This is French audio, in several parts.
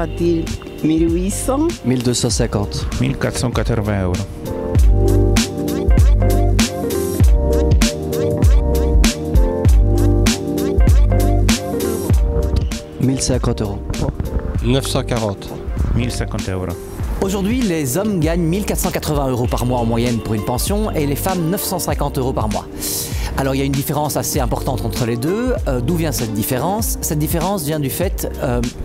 va dire 1800. 1250. 1480 euros. « 1050 euros. 940. 1050 euros. Aujourd'hui, les hommes gagnent 1480 euros par mois en moyenne pour une pension et les femmes 950 euros par mois. Alors il y a une différence assez importante entre les deux. D'où vient cette différence? Cette différence vient du fait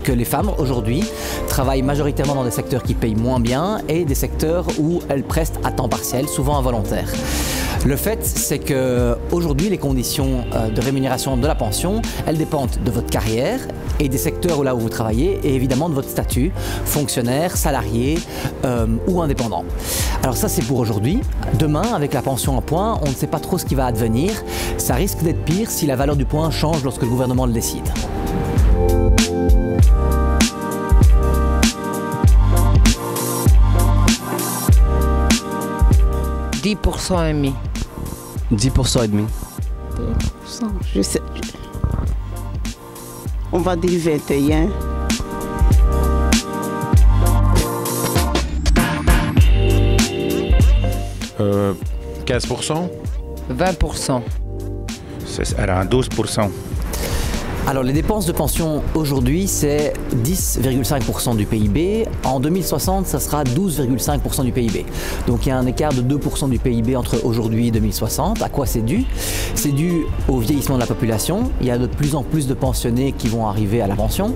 que les femmes aujourd'hui travaillent majoritairement dans des secteurs qui payent moins bien et des secteurs où elles prestent à temps partiel, souvent involontaire. Le fait, c'est qu'aujourd'hui, les conditions de rémunération de la pension, elles dépendent de votre carrière et des secteurs où vous travaillez et évidemment de votre statut, fonctionnaire, salarié ou indépendant. Alors ça, c'est pour aujourd'hui. Demain, avec la pension en points, on ne sait pas trop ce qui va advenir. Ça risque d'être pire si la valeur du point change lorsque le gouvernement le décide. « 10% et demi. 10% et demi. 10%, je sais. On va dire 21. Euh, 15%. 20%. C'est à 12%. Alors les dépenses de pension aujourd'hui, c'est 10,5% du PIB. En 2060, ça sera 12,5% du PIB. Donc il y a un écart de 2% du PIB entre aujourd'hui et 2060. À quoi c'est dû? C'est dû au vieillissement de la population. Il y a de plus en plus de pensionnés qui vont arriver à la pension.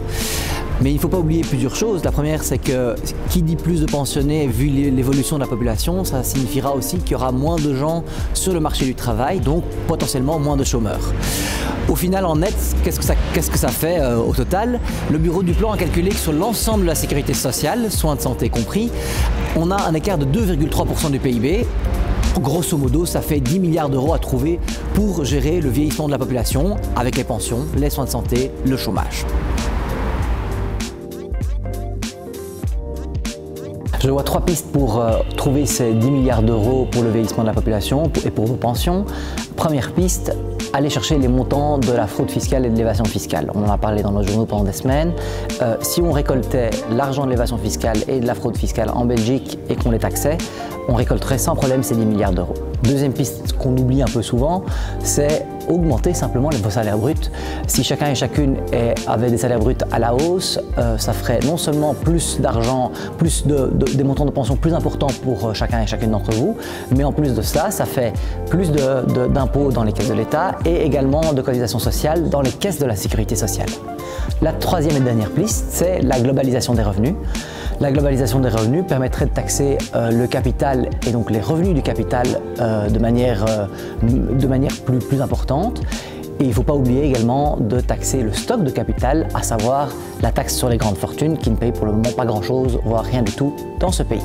Mais il ne faut pas oublier plusieurs choses. La première, c'est que qui dit plus de pensionnés, vu l'évolution de la population, ça signifiera aussi qu'il y aura moins de gens sur le marché du travail, donc potentiellement moins de chômeurs. Au final, en net, qu'est-ce que ça fait au total? Le bureau du plan a calculé que sur l'ensemble de la sécurité sociale, soins de santé compris, on a un écart de 2,3% du PIB. Grosso modo, ça fait 10 milliards d'euros à trouver pour gérer le vieillissement de la population avec les pensions, les soins de santé, le chômage. Je vois trois pistes pour trouver ces 10 milliards d'euros pour le vieillissement de la population et pour vos pensions. Première piste, aller chercher les montants de la fraude fiscale et de l'évasion fiscale. On en a parlé dans nos journaux pendant des semaines. Si on récoltait l'argent de l'évasion fiscale et de la fraude fiscale en Belgique et qu'on les taxait, on récolterait sans problème ces 10 milliards d'euros. Deuxième piste qu'on oublie un peu souvent, c'est augmenter simplement vos salaires bruts. Si chacun et chacune avait des salaires bruts à la hausse, ça ferait non seulement plus d'argent, des montants de pension plus importants pour chacun et chacune d'entre vous, mais en plus de ça, ça fait plus d'impôts dans les caisses de l'État et également de cotisations sociales dans les caisses de la sécurité sociale. La troisième et dernière piste, c'est la globalisation des revenus. La globalisation des revenus permettrait de taxer le capital et donc les revenus du capital de manière plus importante. Et il ne faut pas oublier également de taxer le stock de capital, à savoir la taxe sur les grandes fortunes qui ne paye pour le moment pas grand-chose, voire rien du tout dans ce pays.